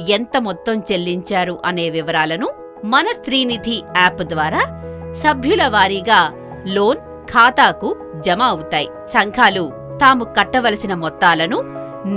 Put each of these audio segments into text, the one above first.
ఎంత మొత్తం చెల్లించారు అనే వివరాలను మన స్త్రీనిధి యాప్ ద్వారా సభ్యుల వారీగా లోన్ ఖాతాకు జమ అవుతాయి. సంఘాలు తాము కట్టవలసిన మొత్తాలను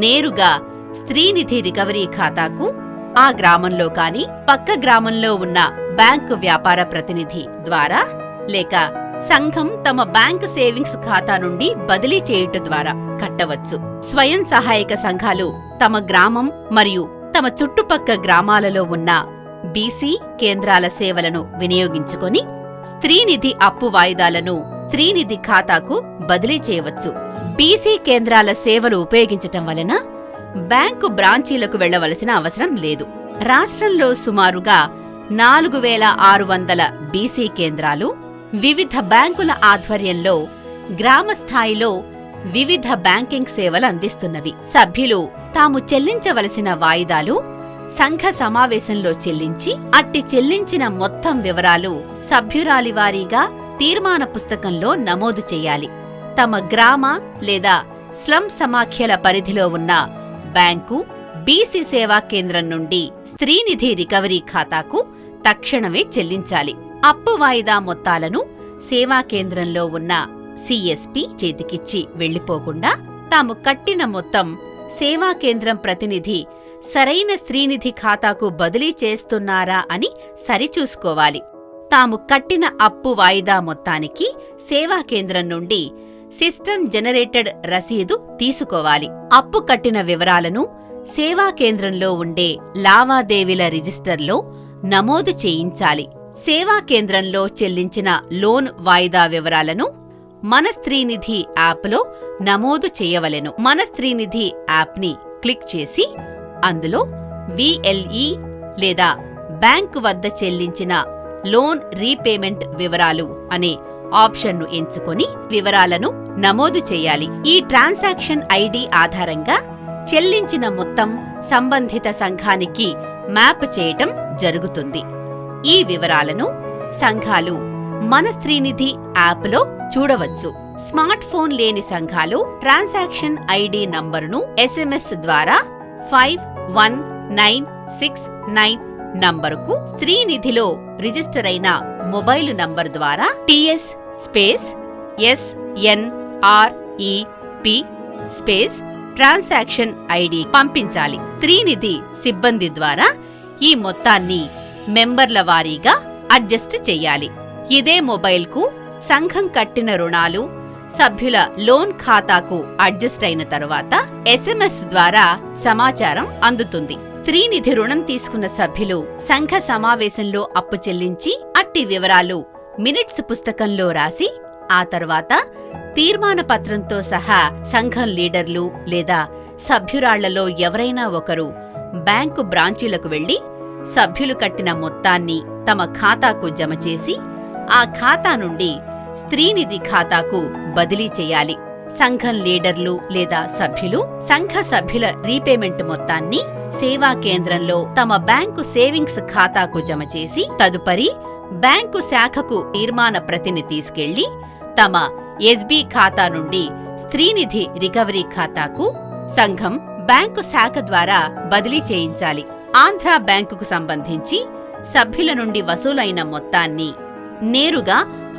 నేరుగా స్త్రీనిధి రికవరీ ఖాతాకు ఆ గ్రామంలో కాని పక్క గ్రామంలో ఉన్న బ్యాంకు వ్యాపార ప్రతినిధి ద్వారా లేక సంఘం తమ బ్యాంకు సేవింగ్స్ ఖాతా నుండి బదిలీ చేయుట ద్వారా కట్టవచ్చు. స్వయం సహాయక సంఘాలు తమ గ్రామం మరియు తమ చుట్టుపక్క గ్రామాలలో ఉన్న బీసీ కేంద్రాల సేవలను వినియోగించుకొని స్త్రీనిధి అప్పు వాయిదాలను స్త్రీనిధి ఖాతాకు బదిలీ చేయవచ్చు. బీసీ కేంద్రాల సేవలు ఉపయోగించటం వలన బ్యాంకు బ్రాంచీలకు వెళ్లవలసిన అవసరం లేదు. రాష్ట్రంలో సుమారుగా 4600 బీసీ కేంద్రాలు వివిధ బ్యాంకుల ఆధ్వర్యంలో గ్రామ స్థాయిలో వివిధ బ్యాంకింగ్ సేవలు అందిస్తున్నవి. సభ్యులు తాము చెల్లించవలసిన వాయిదాలు సంఘ సమావేశంలో చెల్లించి అట్టి చెల్లించిన మొత్తం వివరాలు సభ్యురాలి వారీగా తీర్మాన పుస్తకంలో నమోదు చెయ్యాలి. తమ గ్రామ లేదా స్లమ్ సమాఖ్యల పరిధిలో ఉన్న బ్యాంకు, బీసీ సేవా కేంద్రం నుండి స్త్రీనిధి రికవరీ ఖాతాకు తక్షణమే చెల్లించాలి. అప్పు వాయిదా మొత్తాలను సేవా కేంద్రంలో ఉన్న సిఎస్పి చేతికిచ్చి వెళ్లిపోకుండా తాము కట్టిన మొత్తం సేవా కేంద్రం ప్రతినిధి సరైన స్త్రీనిధి ఖాతాకు బదిలీ చేస్తున్నారా అని సరిచూసుకోవాలి. తాము కట్టిన అప్పు వాయిదా మొత్తానికి సేవా కేంద్రం నుండి సిస్టమ్ జనరేటెడ్ రసీదు తీసుకోవాలి. అప్పు కట్టిన వివరాలను సేవా కేంద్రంలో ఉండే లావాదేవీల రిజిస్టర్లో నమోదు చేయించాలి. సేవా కేంద్రంలో చెల్లించిన లోన్ వాయిదా వివరాలను మన స్త్రీనిధి యాప్లో నమోదు చేయవలెను. మన స్త్రీనిధి యాప్ని క్లిక్ చేసి అందులో విఎల్ఈ లేదా బ్యాంకు వద్ద చెల్లించిన లోన్ రీపేమెంట్ వివరాలు అనే ఆప్షన్ను ఎంచుకొని వివరాలను నమోదు చేయాలి. ఈ ట్రాన్సాక్షన్ ఐడి ఆధారంగా చెల్లించిన మొత్తం సంబంధిత సంఘానికి మ్యాప్ చేయటం జరుగుతుంది. ఈ వివరాలను సంఘాలు మన స్త్రీనిధి యాప్లో చూడవచ్చు. స్మార్ట్ ఫోన్ లేని సంఘాలు ట్రాన్సాక్షన్ ఐడి నంబరును SMS ద్వారా 51969 నంబరుకు స్త్రీనిధిలో రిజిస్టర్ అయిన మొబైలు నంబరు ద్వారా TS/SNREP ట్రాన్సాక్షన్ ఐడి పంపించాలి. స్త్రీనిధి సిబ్బంది ద్వారా ఈ మొత్తాన్ని మెంబర్ల వారీగా అడ్జస్ట్ చెయ్యాలి. ఇదే మొబైల్కు సంఘం కట్టిన రుణాలు సభ్యుల లోన్ ఖాతాకు అడ్జస్ట్ అయిన తరువాత SMS ద్వారా సమాచారం అందుతుంది. స్త్రీనిధి రుణం తీసుకున్న సభ్యులు సంఘ సమావేశంలో అప్పు చెల్లించి అట్టి వివరాలు మినిట్స్ పుస్తకంలో రాసి ఆ తర్వాత తీర్మాన పత్రంతో సహా సంఘం లీడర్లు లేదా సభ్యురాళ్లలో ఎవరైనా ఒకరు బ్యాంకు బ్రాంచీలకు వెళ్లి సభ్యులు కట్టిన మొత్తాన్ని తమ ఖాతాకు జమ చేసి ఆ ఖాతా నుండి స్త్రీనిధి ఖాతాకు బదిలీ చేయాలి. సంఘం లీడర్లు లేదా సభ్యులు సంఘ సభ్యుల రీపేమెంట్ మొత్తాన్ని సేవా కేంద్రంలో తమ బ్యాంకు సేవింగ్స్ ఖాతాకు జమ చేసి తదుపరి బ్యాంకు శాఖకు తీర్మాన ప్రతిని తీసుకెళ్లి తమ ఎస్బీ ఖాతా నుండి స్త్రీనిధి రికవరీ ఖాతాకు సంఘం బ్యాంకు శాఖ ద్వారా బదిలీ చేయించాలి. ఆంధ్రా బ్యాంకుకు సంబంధించి సభ్యుల నుండి వసూలైన మొత్తాన్ని నేరుగా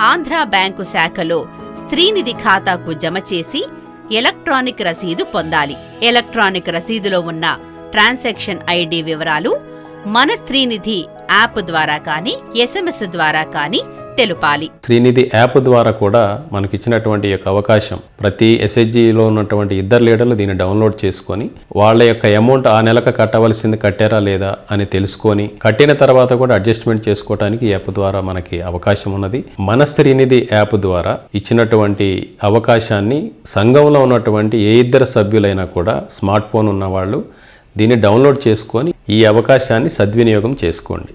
ఆంధ్రా బ్యాంకు శాఖలో స్త్రీనిధి ఖాతాకు జమ చేసి ఎలక్ట్రానిక్ రసీదు పొందాలి. ఎలక్ట్రానిక్ రసీదులో ఉన్న ట్రాన్సాక్షన్ ఐడి వివరాలు మన స్త్రీనిధి యాప్ ద్వారా కానీ SMS ద్వారా కానీ తెలుపాలి. స్త్రీనిధి యాప్ ద్వారా కూడా మనకిచ్చినటువంటి యొక్క అవకాశం ప్రతి SHGలో ఉన్నటువంటి ఇద్దరు లీడర్లు దీన్ని డౌన్లోడ్ చేసుకొని వాళ్ళ యొక్క అమౌంట్ ఆ నెలకు కట్టవలసింది కట్టారా లేదా అని తెలుసుకొని కట్టిన తర్వాత కూడా అడ్జస్ట్మెంట్ చేసుకోవడానికి ఈ యాప్ ద్వారా మనకి అవకాశం ఉన్నది. మన స్త్రీనిధి యాప్ ద్వారా ఇచ్చినటువంటి అవకాశాన్ని సంఘంలో ఉన్నటువంటి ఏ ఇద్దరు సభ్యులైనా కూడా స్మార్ట్ ఫోన్ ఉన్నవాళ్ళు దీన్ని డౌన్లోడ్ చేసుకొని ఈ అవకాశాన్ని సద్వినియోగం చేసుకోండి.